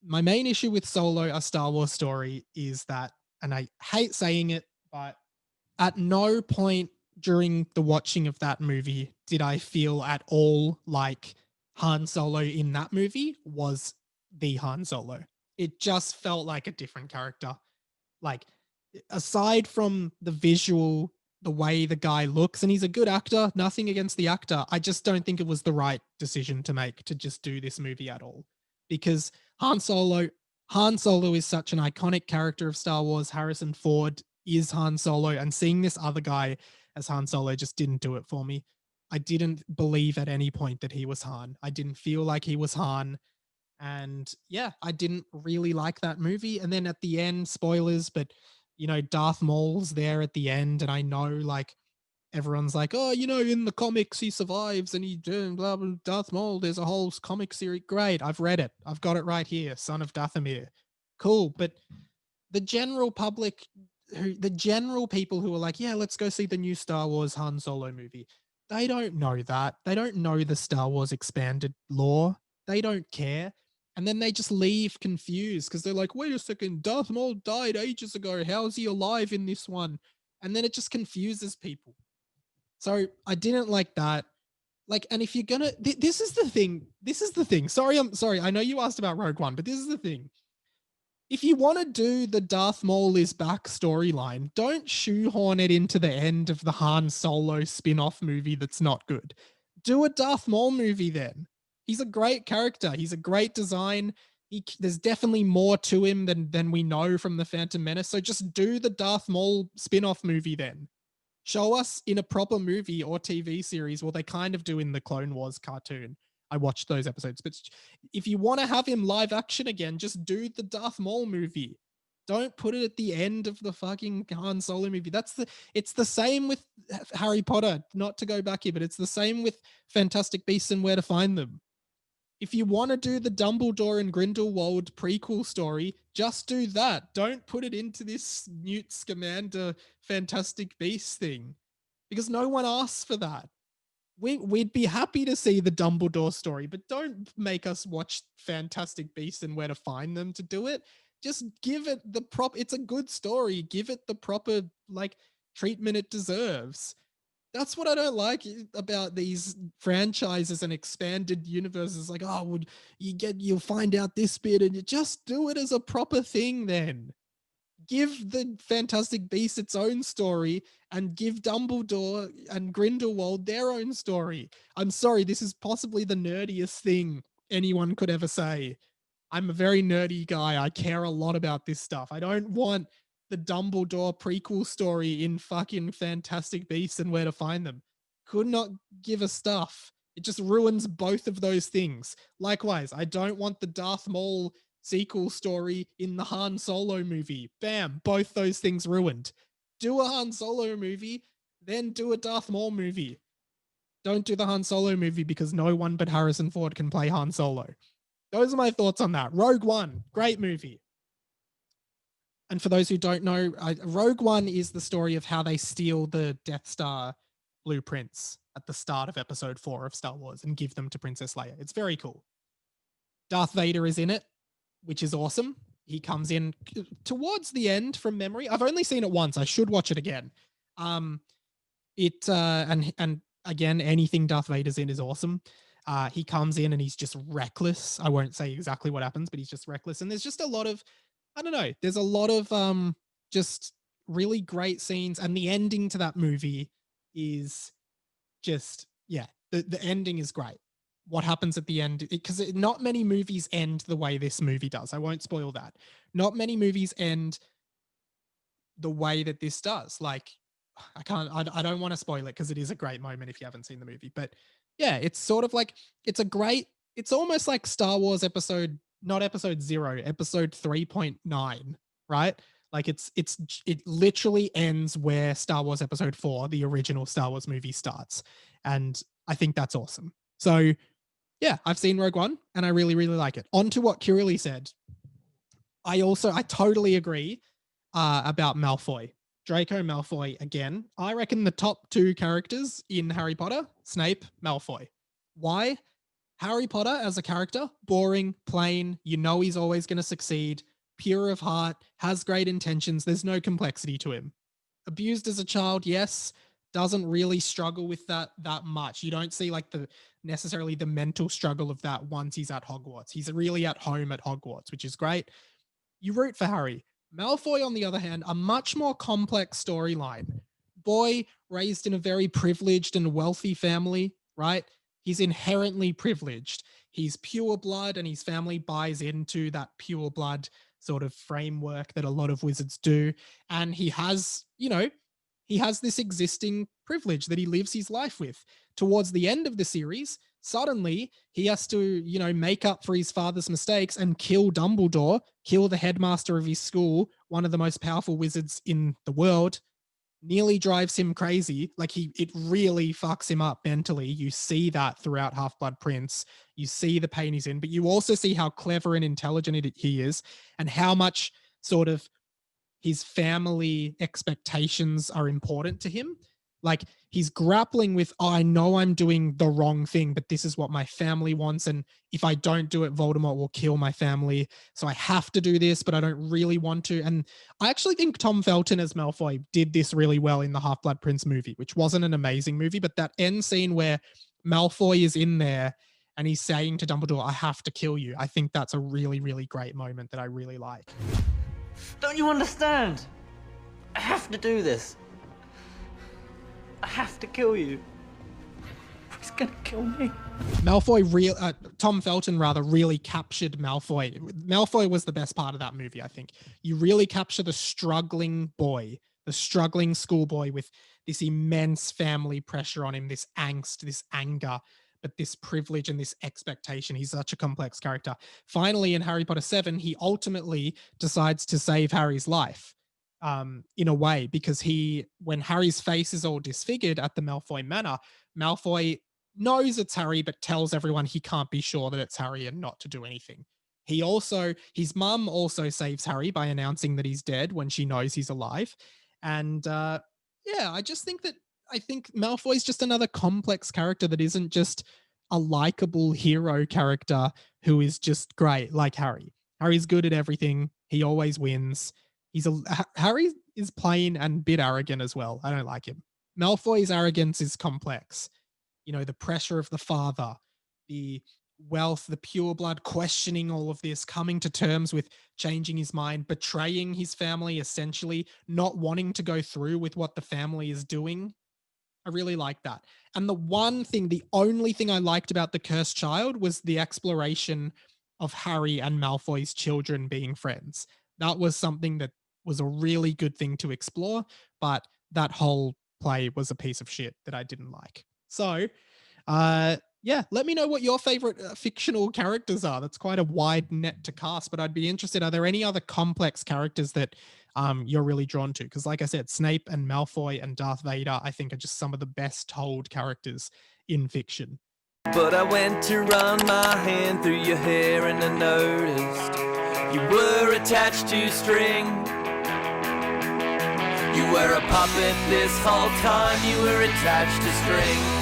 my main issue with Solo, a Star Wars story, is that, and I hate saying it, but at no point during the watching of that movie did I feel at all like Han Solo in that movie was the Han Solo. It just felt like a different character. Like, aside from the visual, the way the guy looks, and he's a good actor, nothing against the actor. I just don't think it was the right decision to make to just do this movie at all. Because Han Solo, Han Solo is such an iconic character of Star Wars. Harrison Ford is Han Solo, and seeing this other guy as Han Solo just didn't do it for me. I didn't believe at any point that he was Han. I didn't feel like he was Han. And yeah, I didn't really like that movie. And then at the end, spoilers, but Darth Maul's there at the end, and I know like everyone's like, oh, in the comics he survives and he blah blah. Darth Maul, there's a whole comic series. Great, I've read it. I've got it right here. Son of Dathomir. Cool, but the general public, the general people who are like, yeah, let's go see the new Star Wars Han Solo movie. They don't know that. They don't know the Star Wars expanded lore. They don't care. And then they just leave confused because they're like, wait a second, Darth Maul died ages ago. How is he alive in this one? And then it just confuses people. So I didn't like that. Like, and if you're gonna, this is the thing. This is the thing. Sorry, I'm sorry. I know you asked about Rogue One, but this is the thing. If you want to do the Darth Maul is back storyline, don't shoehorn it into the end of the Han Solo spin-off movie that's not good. Do a Darth Maul movie then. He's a great character. He's a great design. There's definitely more to him than we know from the Phantom Menace. So just do the Darth Maul spin-off movie then. Show us in a proper movie or TV series, well, they kind of do in the Clone Wars cartoon. I watched those episodes, but if you want to have him live action again, just do the Darth Maul movie. Don't put it at the end of the fucking Han Solo movie. It's the same with Harry Potter, not to go back here, but it's the same with Fantastic Beasts and Where to Find Them. If you want to do the Dumbledore and Grindelwald prequel story, just do that. Don't put it into this Newt Scamander Fantastic Beasts thing, because no one asks for that. We'd be happy to see the Dumbledore story, but don't make us watch Fantastic Beasts and Where to Find Them to do it. Just give it the it's a good story. Give it the proper like treatment it deserves. That's what I don't like about these franchises and expanded universes. Like, oh, would you'll find out this bit, and you just do it as a proper thing then. Give the Fantastic Beasts its own story and give Dumbledore and Grindelwald their own story. I'm sorry, this is possibly the nerdiest thing anyone could ever say. I'm a very nerdy guy. I care a lot about this stuff. I don't want the Dumbledore prequel story in fucking Fantastic Beasts and Where to Find Them. Could not give a stuff. It just ruins both of those things. Likewise, I don't want the Darth Maul sequel story in the Han Solo movie. Bam, both those things ruined. Do a Han Solo movie, then do a Darth Maul movie. Don't do the Han Solo movie because no one but Harrison Ford can play Han Solo. Those are my thoughts on that. Rogue One, great movie. And for those who don't know, Rogue One is the story of how they steal the Death Star blueprints at the start of episode 4 of Star Wars and give them to Princess Leia. It's very cool. Darth Vader is in it, which is awesome. He comes in towards the end from memory. I've only seen it once. I should watch it again. And again, anything Darth Vader's in is awesome. He comes in and he's just reckless. I won't say exactly what happens, but he's just reckless. And there's just a lot of, I don't know, there's a lot of just really great scenes. And the ending to that movie is just, yeah, the ending is great. What happens at the end, because not many movies end the way this movie does. I won't spoil that. Not many movies end the way that this does. Like, I don't want to spoil it because it is a great moment if you haven't seen the movie. But yeah, it's sort of like, it's almost like Star Wars not episode 0, episode 3.9, right? Like it literally ends where Star Wars episode 4, the original Star Wars movie, starts. And I think that's awesome. So yeah, I've seen Rogue One and I really, really like it. On to what Curly said. I totally agree about Malfoy. Draco Malfoy again. I reckon the top 2 characters in Harry Potter, Snape, Malfoy. Why? Harry Potter as a character, boring, plain, you know he's always going to succeed, pure of heart, has great intentions, there's no complexity to him. Abused as a child, yes, doesn't really struggle with that much. You don't see like the necessarily the mental struggle of that once he's at Hogwarts. He's really at home at Hogwarts, which is great. You root for Harry. Malfoy, on the other hand, a much more complex storyline. Boy raised in a very privileged and wealthy family, right? He's inherently privileged. He's pure blood, and his family buys into that pure blood sort of framework that a lot of wizards do. And he has, he has this existing privilege that he lives his life with. Towards the end of the series, suddenly he has to, make up for his father's mistakes and kill Dumbledore, kill the headmaster of his school, one of the most powerful wizards in the world. Nearly drives him crazy. Like it really fucks him up mentally. You see that throughout Half-Blood Prince. You see the pain he's in, but you also see how clever and intelligent he is, and how much sort of his family expectations are important to him. Like he's grappling with, I know I'm doing the wrong thing, but this is what my family wants. And if I don't do it, Voldemort will kill my family. So I have to do this, but I don't really want to. And I actually think Tom Felton as Malfoy did this really well in the Half-Blood Prince movie, which wasn't an amazing movie, but that end scene where Malfoy is in there and he's saying to Dumbledore, I have to kill you. I think that's a really, really great moment that I really like. Don't you understand? I have to do this. I have to kill you. He's gonna kill me. Tom Felton really captured Malfoy. Malfoy was the best part of that movie, I think. You really capture the struggling boy, the struggling schoolboy with this immense family pressure on him, this angst, this anger, but this privilege and this expectation. He's such a complex character. Finally, in Harry Potter 7, he ultimately decides to save Harry's life. In a way, because when Harry's face is all disfigured at the Malfoy Manor, Malfoy knows it's Harry, but tells everyone he can't be sure that it's Harry and not to do anything. His mum also saves Harry by announcing that he's dead when she knows he's alive. And I think Malfoy's just another complex character that isn't just a likable hero character who is just great like Harry. Harry's good at everything. He always wins. Harry is plain and a bit arrogant as well. I don't like him. Malfoy's arrogance is complex. The pressure of the father, the wealth, the pure blood questioning all of this, coming to terms with changing his mind, betraying his family, essentially not wanting to go through with what the family is doing. I really like that. And the only thing I liked about The Cursed Child was the exploration of Harry and Malfoy's children being friends. That was something that was a really good thing to explore, but that whole play was a piece of shit that I didn't like. So, let me know what your favorite fictional characters are. That's quite a wide net to cast, but I'd be interested. Are there any other complex characters that you're really drawn to? Because like I said, Snape and Malfoy and Darth Vader, I think, are just some of the best told characters in fiction. But I went to run my hand through your hair and I noticed you were attached to string. You were a puppet this whole time, you were attached to string.